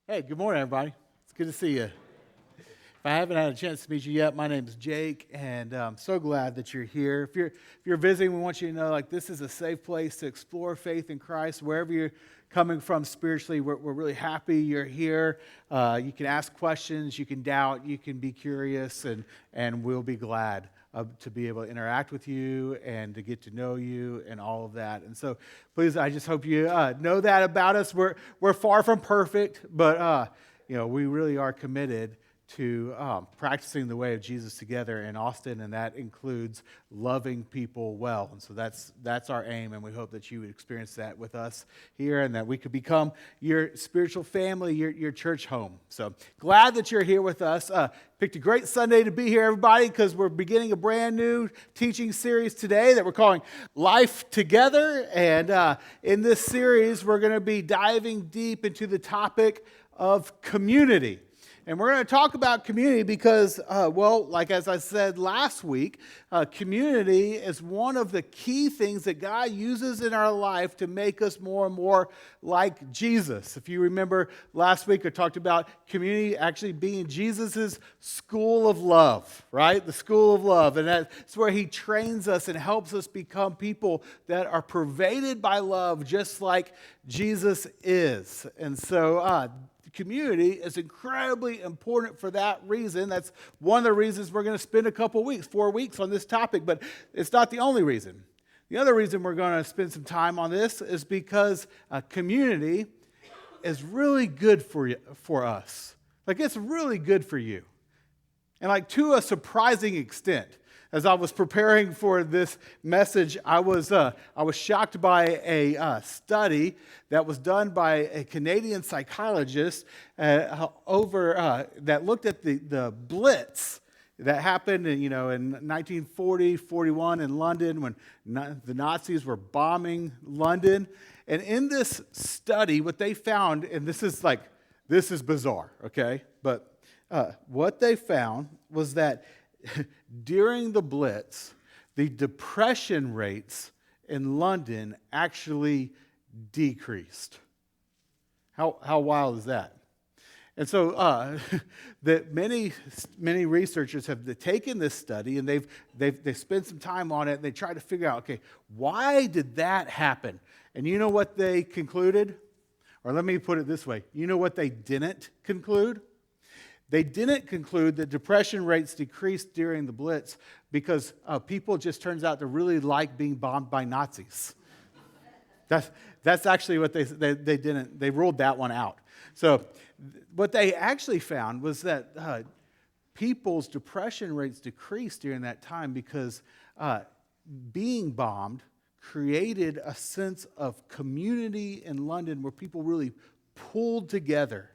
Hey, good morning, everybody. It's good to see you. If I haven't had a chance to meet you yet, my name is Jake, and I'm so glad that you're here. If you're visiting, we want you to know, this is a safe place to explore faith in Christ. Wherever you're coming from spiritually, we're really happy you're here. You can ask questions, you can doubt, you can be curious, and we'll be glad to be able to interact with you and to get to know you and all of that. And so, please, I just hope you know that about us. We're far from perfect, but we really are committed to practicing the way of Jesus together in Austin, and that includes loving people well. And so that's our aim, and we hope that you would experience that with us here, and that we could become your spiritual family, your church home. So glad that you're here with us. Picked a great Sunday to be here, everybody, because we're beginning a brand new teaching series today that we're calling Life Together. And in this series, we're going to be diving deep into the topic of community. And we're going to talk about community because, as I said last week, community is one of the key things that God uses in our life to make us more and more like Jesus. If you remember last week, I talked about community actually being Jesus' school of love, right? The school of love. And that's where he trains us and helps us become people that are pervaded by love just like Jesus is. And so, community is incredibly important for that reason. That's one of the reasons we're going to spend 4 weeks on this topic, but it's not the only reason. The other reason we're going to spend some time on this is because community is really good for us. It's really good for you. And to a surprising extent. As I was preparing for this message, I was shocked by a study that was done by a Canadian psychologist that looked at the Blitz that happened in 1940, 41 in London when the Nazis were bombing London. And in this study, what they found, and this is bizarre, okay? But what they found was that during the Blitz, the depression rates in London actually decreased. How wild is that? And so that many researchers have taken this study and they've spent some time on it and they tried to figure out, okay, why did that happen? And you know what they concluded? Or let me put it this way. You know what they didn't conclude? They didn't conclude that depression rates decreased during the Blitz because people just turns out to really like being bombed by Nazis. That's actually what they didn't. They ruled that one out. So what they actually found was that people's depression rates decreased during that time because being bombed created a sense of community in London where people really pulled together.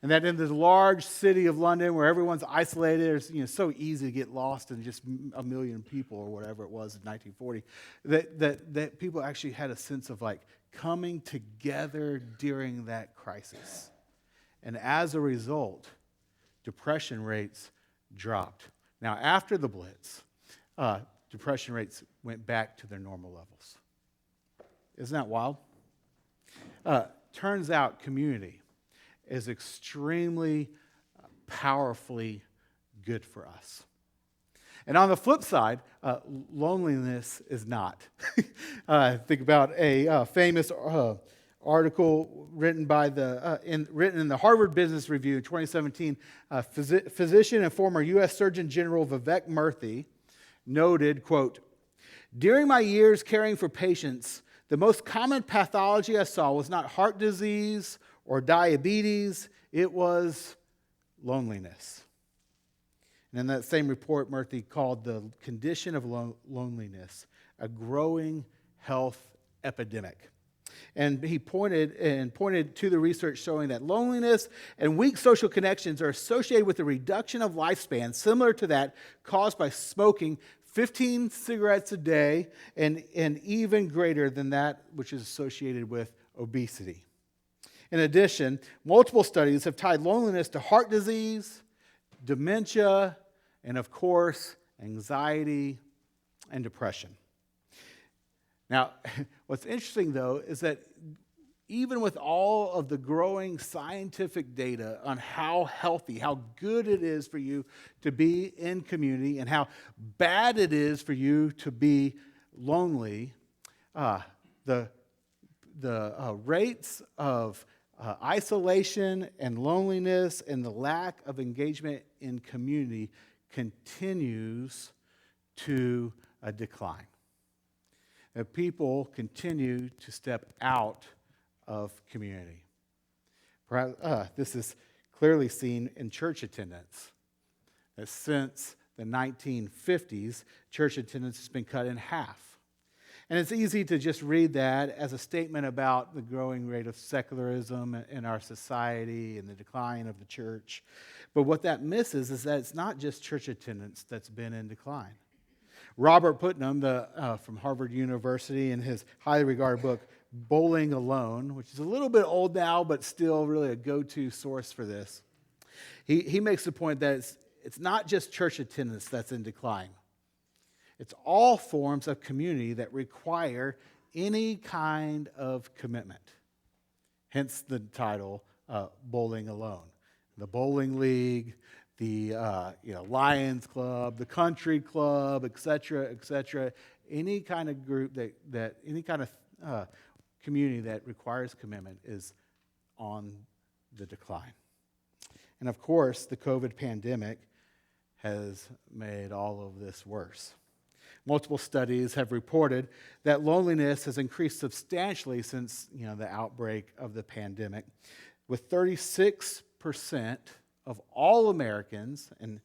And that in this large city of London where everyone's isolated, it's so easy to get lost in just a million people or whatever it was in 1940, that people actually had a sense of coming together during that crisis. And as a result, depression rates dropped. Now, after the Blitz, depression rates went back to their normal levels. Isn't that wild? Turns out community is extremely powerfully good for us. And on the flip side, loneliness is not. Think about a famous article written in the Harvard Business Review in 2017. Physician and former U.S. Surgeon General Vivek Murthy noted, quote, "During my years caring for patients, the most common pathology I saw was not heart disease or diabetes, it was loneliness." And in that same report, Murthy called the condition of loneliness a growing health epidemic. And he pointed to the research showing that loneliness and weak social connections are associated with a reduction of lifespan similar to that caused by smoking 15 cigarettes a day and even greater than that which is associated with obesity. In addition, multiple studies have tied loneliness to heart disease, dementia, and of course, anxiety and depression. Now, what's interesting though is that even with all of the growing scientific data on how healthy, how good it is for you to be in community and how bad it is for you to be lonely, the rates of isolation and loneliness and the lack of engagement in community continues to decline. People continue to step out of community. This is clearly seen in church attendance. Since the 1950s, church attendance has been cut in half. And it's easy to just read that as a statement about the growing rate of secularism in our society and the decline of the church. But what that misses is that it's not just church attendance that's been in decline. Robert Putnam from Harvard University, in his highly regarded book, Bowling Alone, which is a little bit old now, but still really a go-to source for this, he makes the point that it's not just church attendance that's in decline. It's all forms of community that require any kind of commitment. Hence the title, Bowling Alone. The bowling league, the Lions Club, the country club, et cetera, any kind of group that any kind of community that requires commitment is on the decline. And of course, the COVID pandemic has made all of this worse. Multiple studies have reported that loneliness has increased substantially since the outbreak of the pandemic, with 36% of all Americans and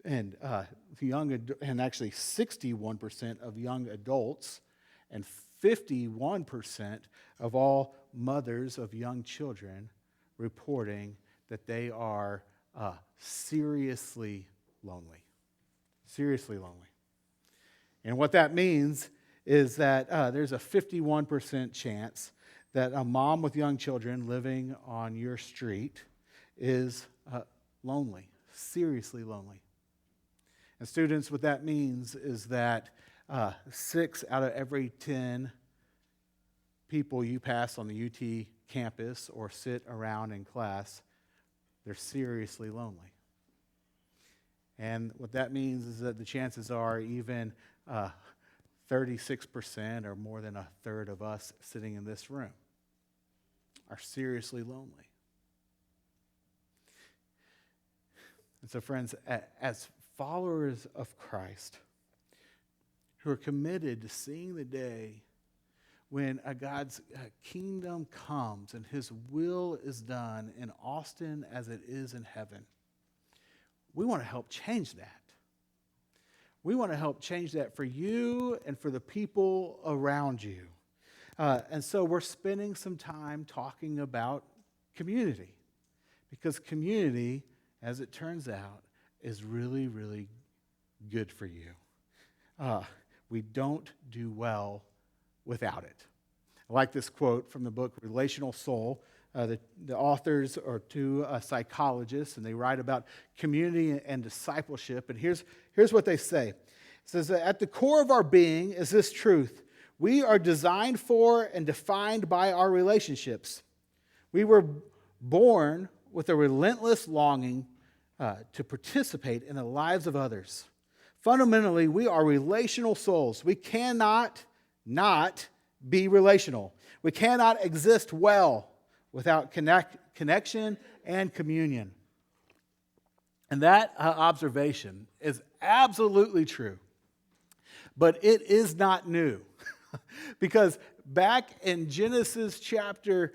actually 61% of young adults and 51% of all mothers of young children reporting that they are seriously lonely. Seriously lonely. And what that means is that there's a 51% chance that a mom with young children living on your street is lonely, seriously lonely. And students, what that means is that 6 out of every 10 people you pass on the UT campus or sit around in class, they're seriously lonely. And what that means is that the chances are even 36% or more than a third of us sitting in this room are seriously lonely. And so, friends, as followers of Christ who are committed to seeing the day when God's kingdom comes and his will is done in Austin as it is in heaven, we want to help change that. We want to help change that for you and for the people around you. And so we're spending some time talking about community, because community, as it turns out, is really, really good for you. We don't do well without it. I like this quote from the book Relational Soul. The authors are two psychologists, and they write about community and discipleship. And here's what they say. It says that at the core of our being is this truth. We are designed for and defined by our relationships. We were born with a relentless longing to participate in the lives of others. Fundamentally, we are relational souls. We cannot not be relational. We cannot exist well without connection and communion. And that observation is absolutely true. But it is not new. Because back in Genesis chapter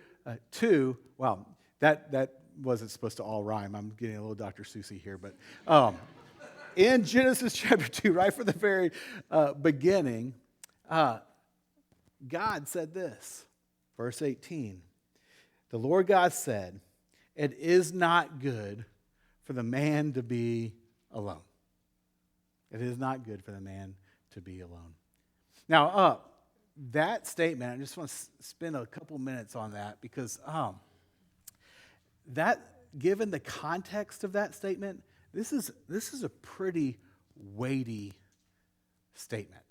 2, well, that wasn't supposed to all rhyme. I'm getting a little Dr. Seussy here. But in Genesis chapter 2, right from the very beginning, God said this, verse 18. The Lord God said, "It is not good for the man to be alone." It is not good for the man to be alone. Now, that statement, I just want to spend a couple minutes on that, because given the context of that statement, this is a pretty weighty statement.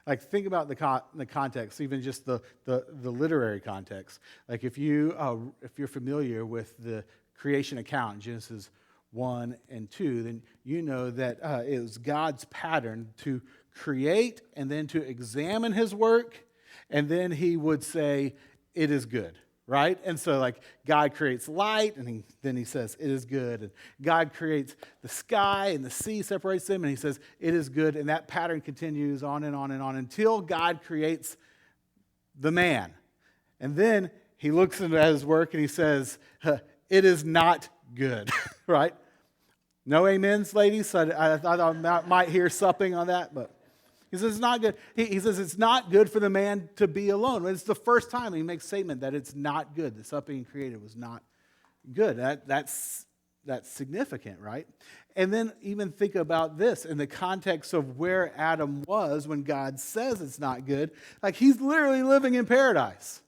Like, think about the context, even just the literary context. Like, if you're familiar with the creation account, Genesis 1 and 2, then you know that it was God's pattern to create and then to examine his work, and then he would say, it is good. Right? And so, like, God creates light, and then he says, it is good. And God creates the sky, and the sea separates them, and he says, it is good. And that pattern continues on and on and on until God creates the man. And then he looks at his work, and he says, it is not good. Right? No amens, ladies? So I thought I might hear something on that, but he says it's not good. He says it's not good for the man to be alone. It's the first time he makes a statement that it's not good. That something he created was not good. That's significant, right? And then even think about this in the context of where Adam was when God says it's not good. Like, he's literally living in paradise.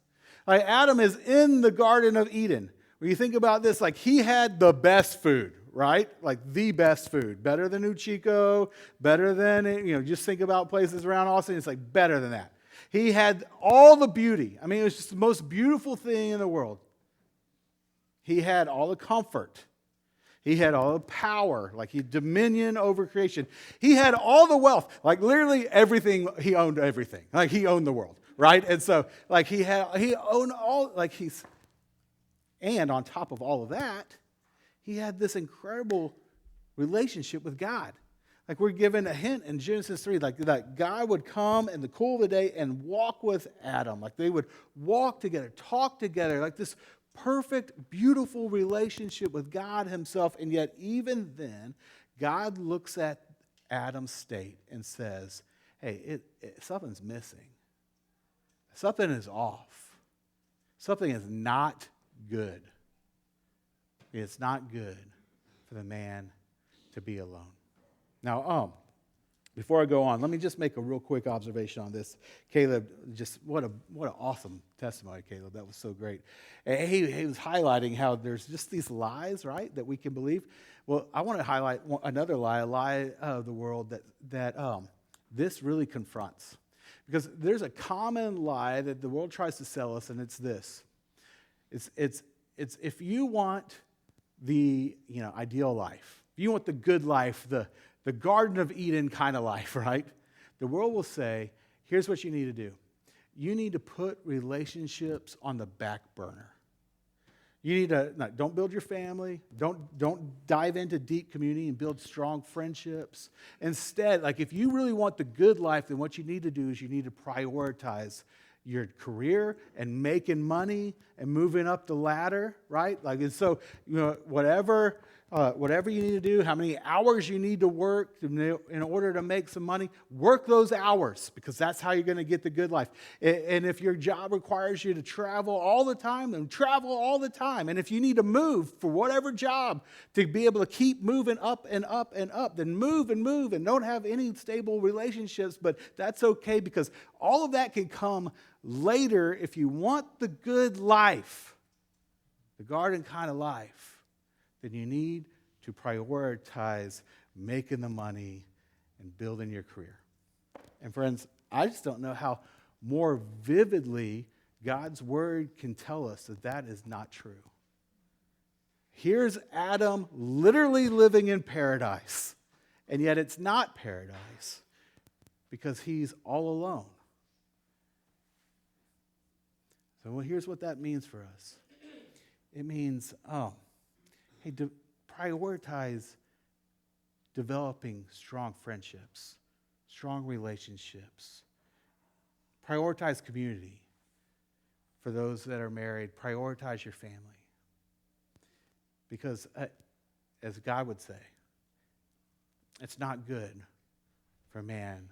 Like, Adam is in the Garden of Eden. When you think about this, like, he had the best food, right? Like, the best food. Better than Uchiko, better than, just think about places around Austin. It's like better than that. He had all the beauty. I mean, it was just the most beautiful thing in the world. He had all the comfort. He had all the power, like he had dominion over creation. He had all the wealth, like literally everything. He owned everything. Like, he owned the world, right? And so, like, he owned all, like, and on top of all of that, he had this incredible relationship with God. Like, we're given a hint in Genesis 3, like that God would come in the cool of the day and walk with Adam. Like, they would walk together, talk together, like this perfect, beautiful relationship with God himself. And yet, even then, God looks at Adam's state and says, hey, something's missing. Something is off. Something is not good. It's not good for the man to be alone. Now, before I go on, let me just make a real quick observation on this. Caleb, just what an awesome testimony, Caleb. That was so great. And he was highlighting how there's just these lies, right, that we can believe. Well, I want to highlight another lie, a lie of the world that this really confronts. Because there's a common lie that the world tries to sell us, and it's this. It's if you want the ideal life, if you want the good life, the Garden of Eden kind of life, right? The world will say, here's what you need to do. You need to put relationships on the back burner. You need to, don't build your family. Don't dive into deep community and build strong friendships. Instead, like, if you really want the good life, then what you need to do is you need to prioritize your career and making money and moving up the ladder, right? Like, and so, whatever you need to do, how many hours you need to work in order to make some money, work those hours, because that's how you're going to get the good life. And if your job requires you to travel all the time, then travel all the time. And if you need to move for whatever job to be able to keep moving up and up and up, then move and don't have any stable relationships, but that's okay, because all of that can come later if you want the good life, the garden kind of life. Then you need to prioritize making the money and building your career. And friends, I just don't know how more vividly God's word can tell us that that is not true. Here's Adam literally living in paradise, and yet it's not paradise because he's all alone. So here's what that means for us. It means, hey, prioritize developing strong friendships, strong relationships. Prioritize community. For those that are married, prioritize your family. Because, as God would say, it's not good for man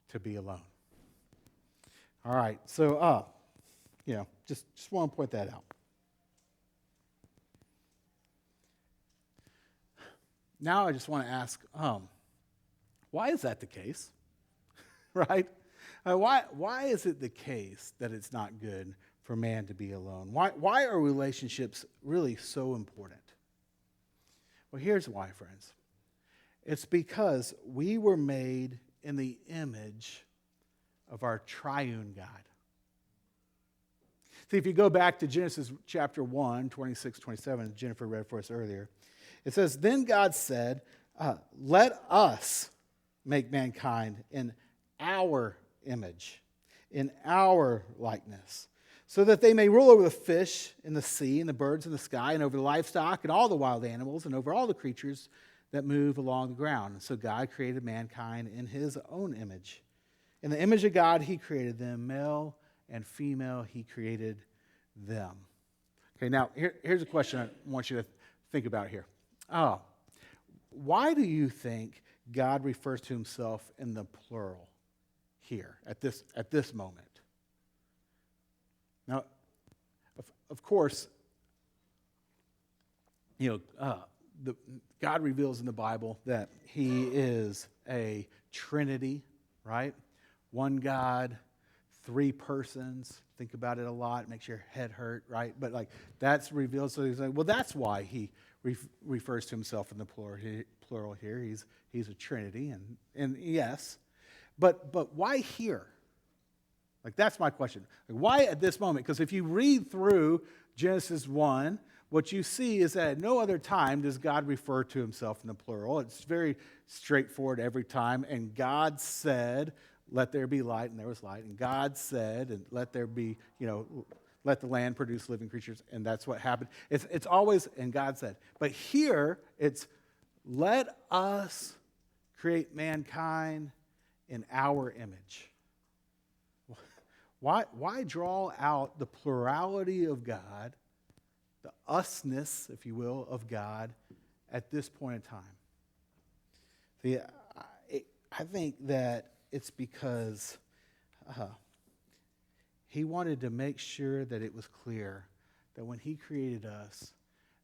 to be alone. All right, so, just want to point that out. Now I just want to ask, why is that the case? Right? Why is it the case that it's not good for man to be alone? Why are relationships really so important? Well, here's why, friends. It's because we were made in the image of our triune God. See, if you go back to Genesis chapter 1, 26, 27, Jennifer read for us earlier, it says, "Then God said, let us make mankind in our image, in our likeness, so that they may rule over the fish in the sea and the birds in the sky and over the livestock and all the wild animals and over all the creatures that move along the ground." And so God created mankind in his own image. In the image of God, he created them, male and female, he created them. Okay, now here's a question I want you to think about here. Why do you think God refers to himself in the plural here at this moment? Now, of course, God reveals in the Bible that he is a Trinity, right? One God, three persons. Think about it a lot. It makes your head hurt, right? But that's revealed. So he's like, well, that's why he refers to himself in the plural here. He's a Trinity, and yes. But why here? That's my question. Why at this moment? Because if you read through Genesis 1, what you see is that at no other time does God refer to himself in the plural. It's very straightforward every time. And God said, "Let there be light," and there was light. And God said, and let there be, let the land produce living creatures, and that's what happened. It's always, and God said. But here, it's, let us create mankind in our image. Why draw out the plurality of God, the usness, if you will, of God at this point in time? See, I think that it's because he wanted to make sure that it was clear that when he created us,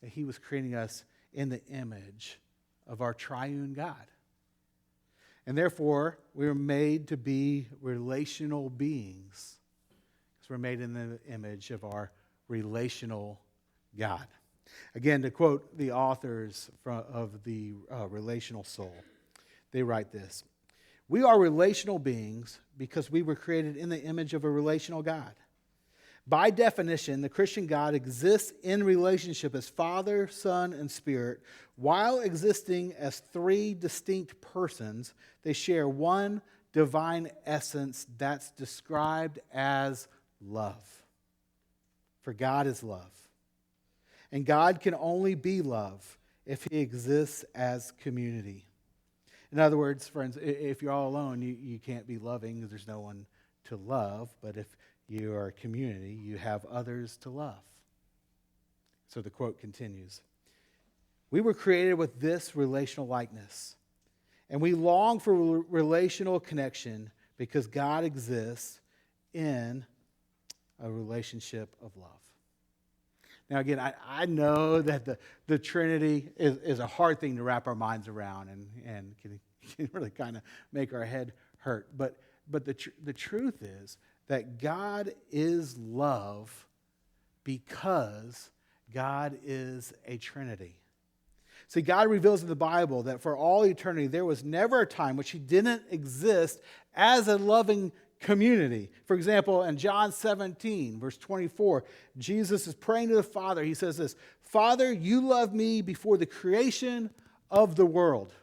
that he was creating us in the image of our triune God. And therefore, we were made to be relational beings. We're made in the image of our relational God. Again, to quote the authors of the Relational Soul, they write this: "We are relational beings because we were created in the image of a relational God. By definition, the Christian God exists in relationship as Father, Son, and Spirit. While existing as three distinct persons, they share one divine essence that's described as love. For God is love. And God can only be love if he exists as community." In other words, friends, if you're all alone, you can't be loving because there's no one to love. But if you are a community, you have others to love. So the quote continues, "We were created with this relational likeness, and we long for relational connection because God exists in a relationship of love." Now, again, I know that the Trinity is a hard thing to wrap our minds around and can really kind of make our head hurt. But the truth is that God is love because God is a Trinity. See, God reveals in the Bible that for all eternity, there was never a time which he didn't exist as a loving community. For example, in John 17, verse 24, Jesus is praying to the Father. He says this: "Father, you loved me before the creation of the world."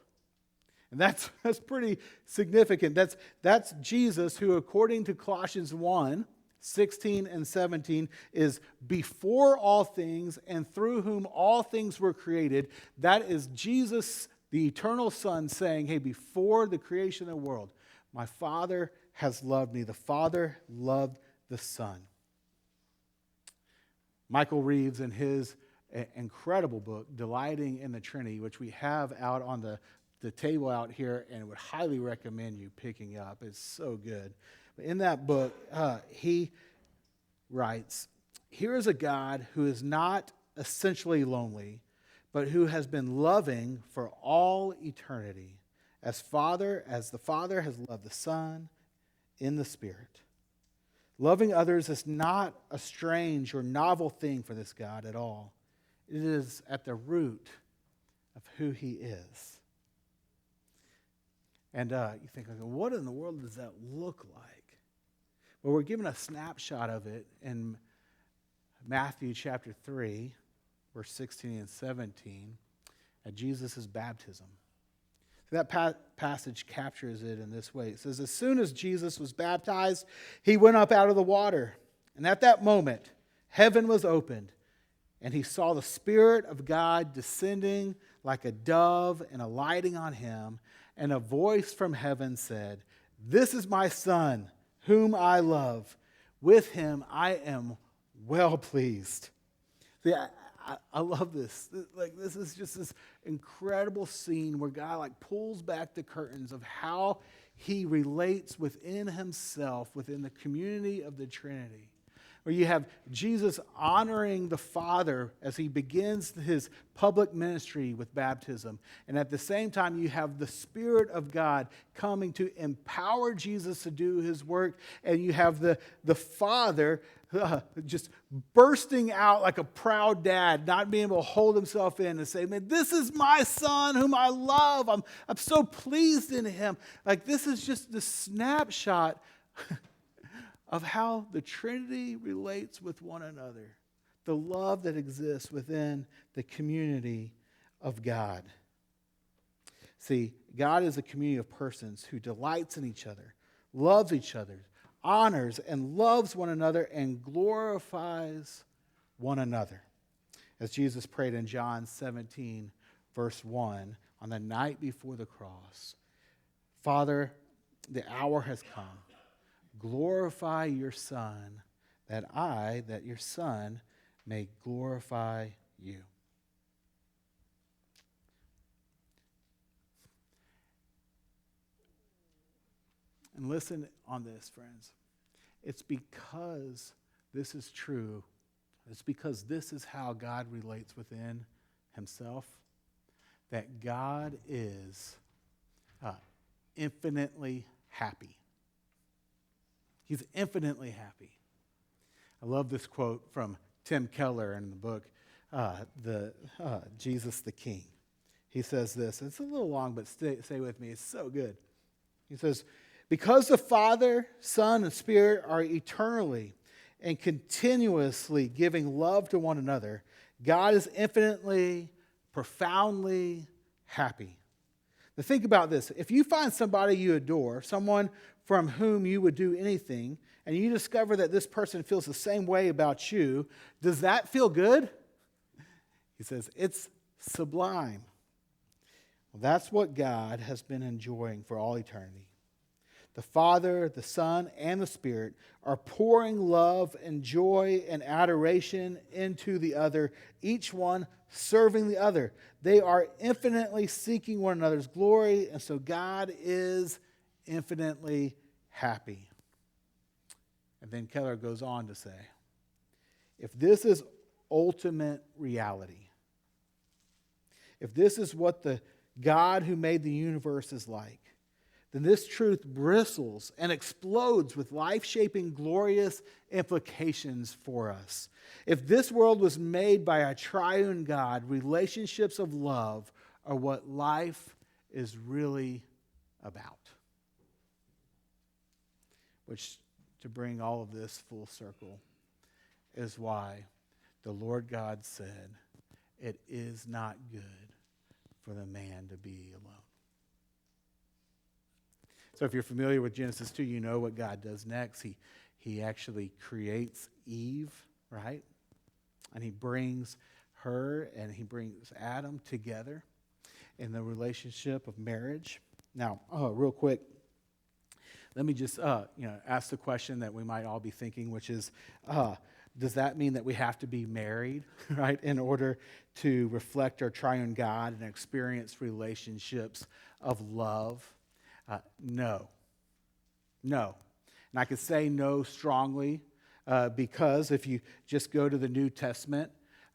And that's pretty significant. That's Jesus, who, according to Colossians 1, 16 and 17, is before all things and through whom all things were created. That is Jesus, the eternal Son, saying, hey, before the creation of the world, my Father has loved me. The Father loved the Son. Michael Reeves, in his incredible book, Delighting in the Trinity, which we have out on the table out here and would highly recommend you picking up. It's so good. But in that book, he writes, "Here is a God who is not essentially lonely, but who has been loving for all eternity, as the Father has loved the Son in the Spirit. Loving others is not a strange or novel thing for this God at all. It is at the root of who he is." And you think, what in the world does that look like? Well, we're given a snapshot of it in Matthew chapter 3, verse 16 and 17, at Jesus' baptism. So that passage captures it in this way. It says, as soon as Jesus was baptized, he went up out of the water. And at that moment, heaven was opened, and he saw the Spirit of God descending like a dove and alighting on him. And a voice from heaven said, this is my Son, whom I love. With him I am well pleased. See, I love this. This is just this incredible scene where God pulls back the curtains of how he relates within himself, within the community of the Trinity. Where you have Jesus honoring the Father as he begins his public ministry with baptism. And at the same time, you have the Spirit of God coming to empower Jesus to do his work. And you have the Father just bursting out like a proud dad, not being able to hold himself in and say, man, this is my Son whom I love. I'm so pleased in him. This is just the snapshot of how the Trinity relates with one another, the love that exists within the community of God. See, God is a community of persons who delights in each other, loves each other, honors and loves one another, and glorifies one another. As Jesus prayed in John 17, verse 1, on the night before the cross, Father, the hour has come. Glorify your Son, that your Son may glorify you. And listen on this, friends. It's because this is true. It's because this is how God relates within himself, that God is infinitely happy. He's infinitely happy. I love this quote from Tim Keller in the book, Jesus the King. He says this. It's a little long, but stay with me. It's so good. He says, because the Father, Son, and Spirit are eternally and continuously giving love to one another, God is infinitely, profoundly happy. Now think about this. If you find somebody you adore, someone from whom you would do anything, and you discover that this person feels the same way about you, does that feel good? He says, it's sublime. Well, that's what God has been enjoying for all eternity. The Father, the Son, and the Spirit are pouring love and joy and adoration into the other, each one serving the other. They are infinitely seeking one another's glory, and so God is infinitely happy. And then Keller goes on to say, if this is ultimate reality, if this is what the God who made the universe is like, then this truth bristles and explodes with life-shaping, glorious implications for us. If this world was made by a triune God, relationships of love are what life is really about. Which, to bring all of this full circle, is why the Lord God said, it is not good for the man to be alone. So if you're familiar with Genesis 2, you know what God does next. He actually creates Eve, right? And he brings her and he brings Adam together in the relationship of marriage. Now, real quick, let me just ask the question that we might all be thinking, which is, does that mean that we have to be married, right, in order to reflect our triune God and experience relationships of love? No. And I could say no strongly because if you just go to the New Testament,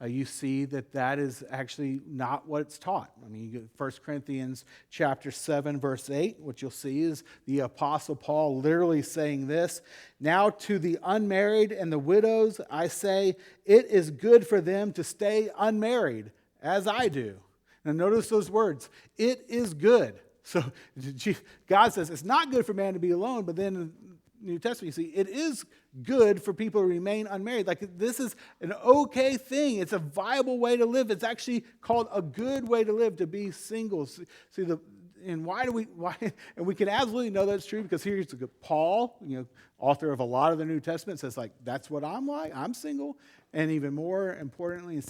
you see that is actually not what it's taught. I mean, you get 1 Corinthians chapter 7, verse 8, what you'll see is the Apostle Paul literally saying this, now to the unmarried and the widows, I say, it is good for them to stay unmarried, as I do. Now notice those words, it is good. So God says it's not good for man to be alone, but then New Testament, you see, it is good for people to remain unmarried. Like, this is an okay thing. It's a viable way to live. It's actually called a good way to live, to be single. See, and why? And we can absolutely know that's true because here's Paul, author of a lot of the New Testament, says, like, that's what I'm like. I'm single. And even more importantly and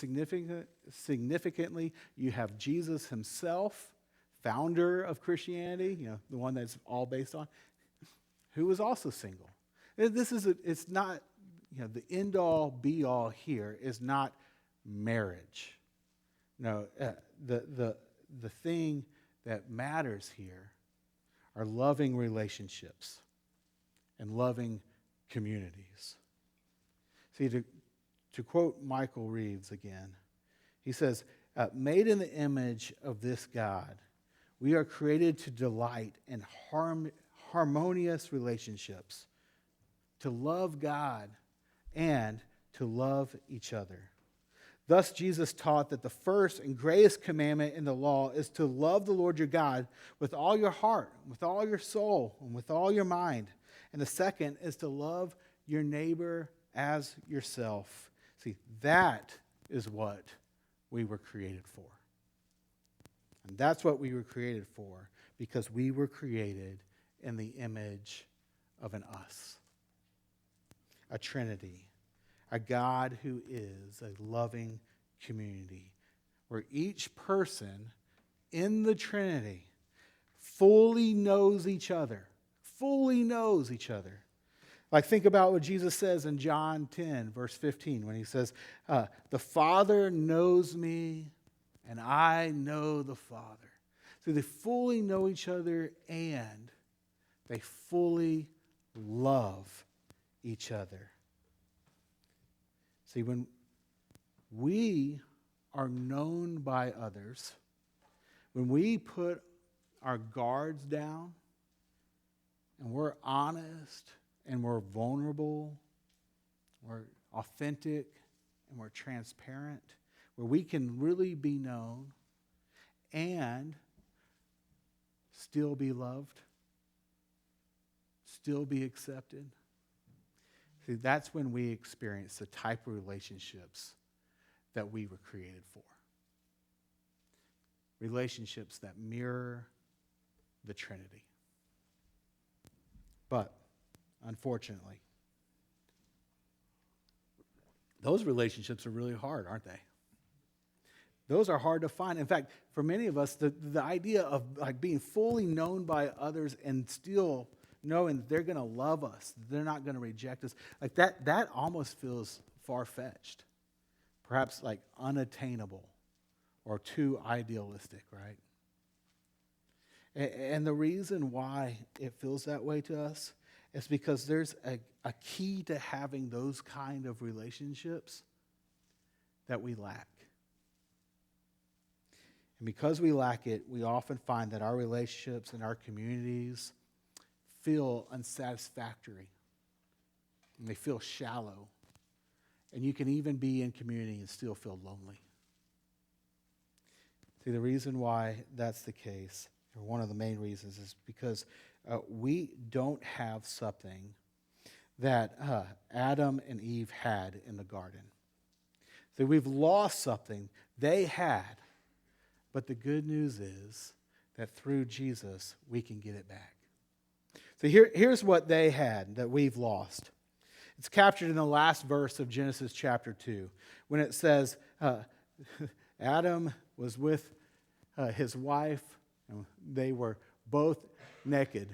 significantly, you have Jesus himself, founder of Christianity, the one that's all based on, who was also single. It's not, the end-all, be-all here is not marriage. No, the thing that matters here are loving relationships and loving communities. See, to quote Michael Reeves again, he says, made in the image of this God, we are created to delight in harmonious relationships, to love God and to love each other. Thus, Jesus taught that the first and greatest commandment in the law is to love the Lord your God with all your heart, with all your soul, and with all your mind. And the second is to love your neighbor as yourself. See, that is what we were created for. And that's what we were created for, because we were created in the image of an us, a Trinity, a God who is a loving community, where each person in the Trinity fully knows each other, Like, think about what Jesus says in John 10, verse 15, when he says, the Father knows me, and I know the Father. So they fully know each other, and they fully love each other. See, when we are known by others, when we put our guards down, and we're honest, and we're vulnerable, we're authentic, and we're transparent, where we can really be known and still be loved, still be accepted. See, that's when we experience the type of relationships that we were created for. Relationships that mirror the Trinity. But, unfortunately, those relationships are really hard, aren't they? Those are hard to find. In fact, for many of us, the idea of like being fully known by others and still knowing that they're going to love us, they're not going to reject us, like that almost feels far-fetched, perhaps like unattainable or too idealistic, right? And the reason why it feels that way to us is because there's a key to having those kind of relationships that we lack. And because we lack it, we often find that our relationships and our communities feel unsatisfactory. And they feel shallow. And you can even be in community and still feel lonely. See, the reason why that's the case, or one of the main reasons, is because we don't have something that Adam and Eve had in the garden. So we've lost something they had. But the good news is that through Jesus, we can get it back. So here's what they had that we've lost. It's captured in the last verse of Genesis chapter 2, when it says, Adam was with his wife, and they were both naked,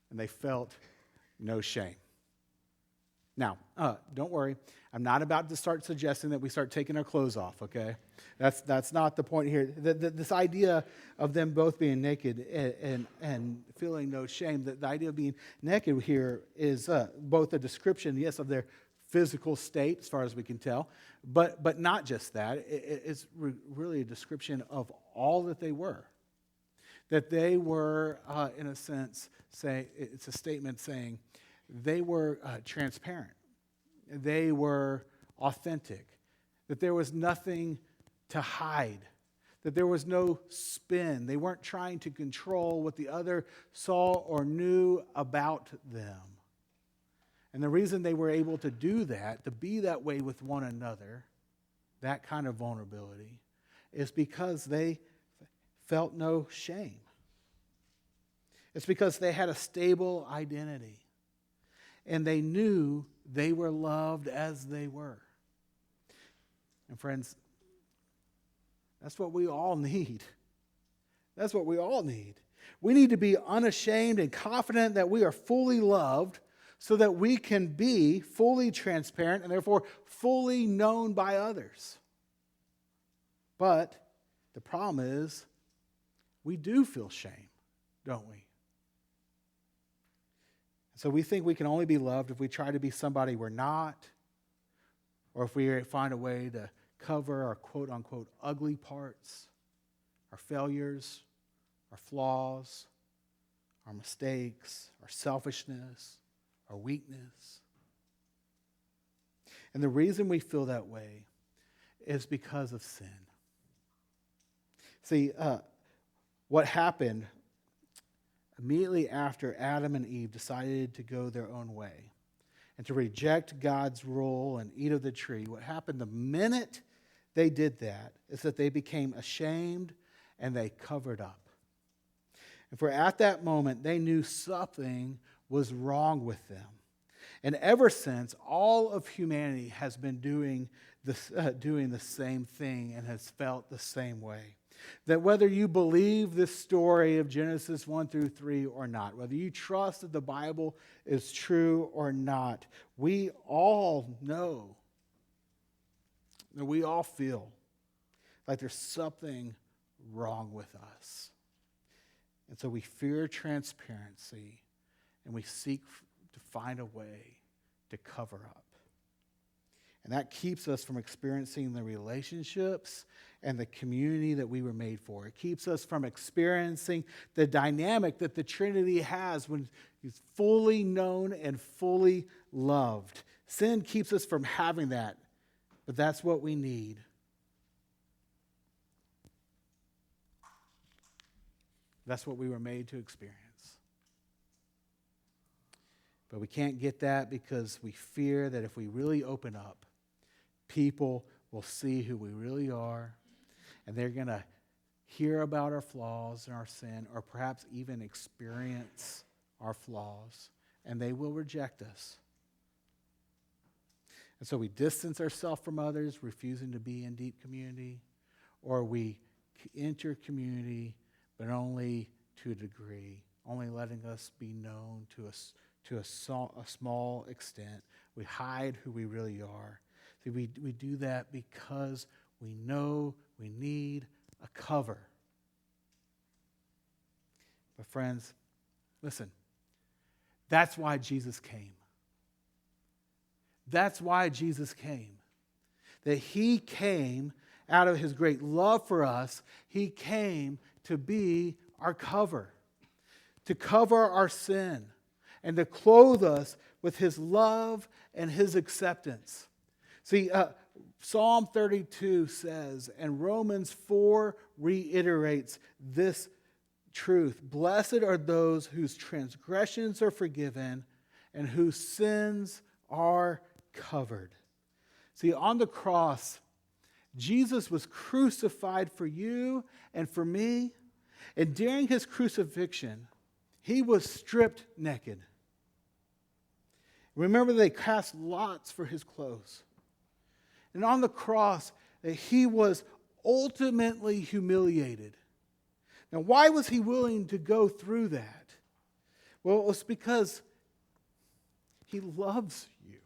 and they felt no shame. Now, don't worry. I'm not about to start suggesting that we start taking our clothes off, okay? That's not the point here. This idea of them both being naked and feeling no shame, the idea of being naked here is both a description, yes, of their physical state, as far as we can tell, but not just that. It's really a description of all that they were. That they were, in a sense, it's a statement saying they were transparent. They were authentic. That there was nothing to hide. That there was no spin. They weren't trying to control what the other saw or knew about them. And the reason they were able to do that, to be that way with one another, that kind of vulnerability, is because they felt no shame. It's because they had a stable identity. And they knew they were loved as they were. And friends, that's what we all need. That's what we all need. We need to be unashamed and confident that we are fully loved so that we can be fully transparent and therefore fully known by others. But the problem is we do feel shame, don't we? So we think we can only be loved if we try to be somebody we're not, or if we find a way to cover our quote-unquote ugly parts, our failures, our flaws, our mistakes, our selfishness, our weakness. And the reason we feel that way is because of sin. See, what happened immediately after Adam and Eve decided to go their own way and to reject God's rule and eat of the tree, what happened the minute they did that is that they became ashamed and they covered up. And for at that moment, they knew something was wrong with them. And ever since, all of humanity has been doing the same thing and has felt the same way. That whether you believe this story of Genesis 1 through 3 or not, whether you trust that the Bible is true or not, we all know, that we all feel like there's something wrong with us. And so we fear transparency and we seek to find a way to cover up. And that keeps us from experiencing the relationships and the community that we were made for. It keeps us from experiencing the dynamic that the Trinity has when He's fully known and fully loved. Sin keeps us from having that, but that's what we need. That's what we were made to experience. But we can't get that because we fear that if we really open up, people will see who we really are, and they're going to hear about our flaws and our sin, or perhaps even experience our flaws, and they will reject us. And so we distance ourselves from others, refusing to be in deep community, or we enter community, but only to a degree, only letting us be known to a small extent. We hide who we really are. See, we do that because we know we need a cover. But friends, listen, that's why Jesus came. That's why Jesus came. That He came out of His great love for us. He came to be our cover, to cover our sin, and to clothe us with His love and His acceptance. See, Psalm 32 says, and Romans 4 reiterates this truth. Blessed are those whose transgressions are forgiven and whose sins are covered. See, on the cross, Jesus was crucified for you and for me. And during His crucifixion, He was stripped naked. Remember, they cast lots for His clothes. And on the cross, He was ultimately humiliated. Now, why was He willing to go through that? Well, it was because He loves you.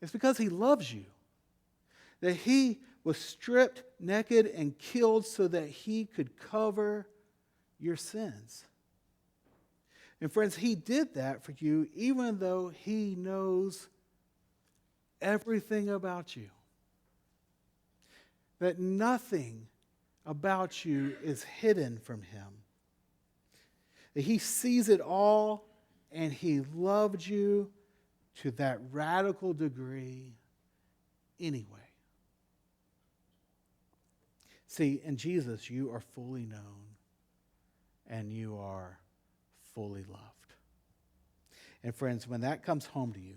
It's because He loves you. That He was stripped naked and killed so that He could cover your sins. And friends, He did that for you even though He knows everything about you. That nothing about you is hidden from Him. That He sees it all and He loved you to that radical degree anyway. See, in Jesus, you are fully known and you are fully loved. And friends, when that comes home to you,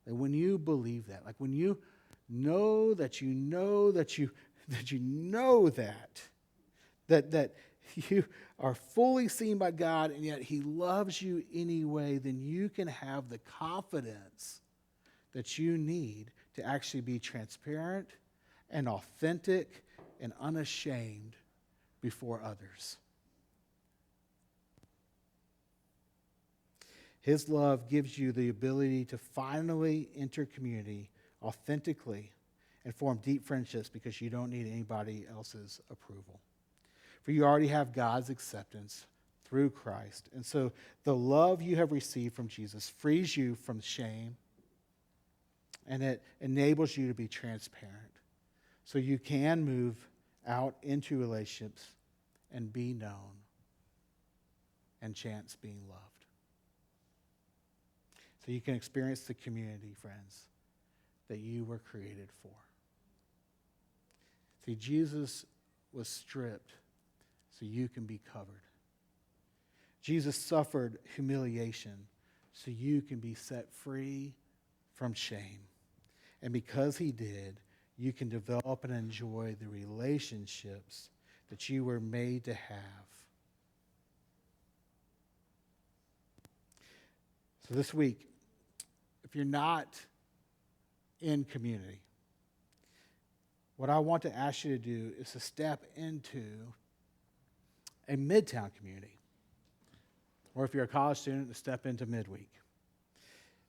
that when you believe that, like when you know that you know that you know that you are fully seen by God and yet he loves you anyway, then you can have the confidence that you need to actually be transparent and authentic and unashamed before others. His love gives you the ability to finally enter community authentically and form deep friendships because you don't need anybody else's approval. For you already have God's acceptance through Christ. And so the love you have received from Jesus frees you from shame, and it enables you to be transparent. So you can move out into relationships and be known and chance being loved. So you can experience the community, friends, that you were created for. See, Jesus was stripped so you can be covered. Jesus suffered humiliation so you can be set free from shame. And because he did, you can develop and enjoy the relationships that you were made to have. So this week, if you're not in community, what I want to ask you to do is to step into a Midtown community. Or if you're a college student, to step into midweek.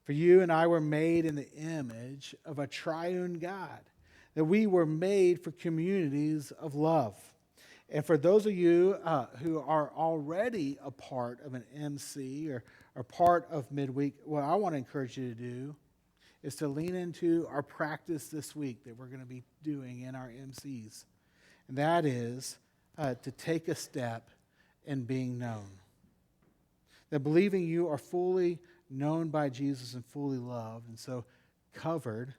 For you and I were made in the image of a triune God, that we were made for communities of love. And for those of you who are already a part of an MC or part of midweek, what I want to encourage you to do is to lean into our practice this week that we're going to be doing in our MCs. And that is to take a step in being known. That believing you are fully known by Jesus and fully loved, and so covered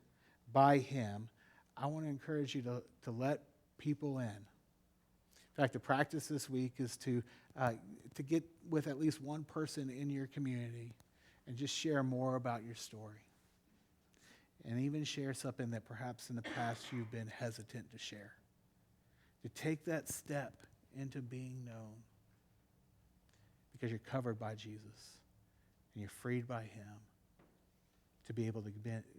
by him, I want to encourage you to let people in. In fact, the practice this week is to get with at least one person in your community and just share more about your story. And even share something that perhaps in the past you've been hesitant to share. To take that step into being known because you're covered by Jesus and you're freed by him to be able to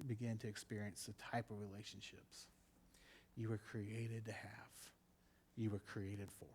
begin to experience the type of relationships you were created to have, you were created for.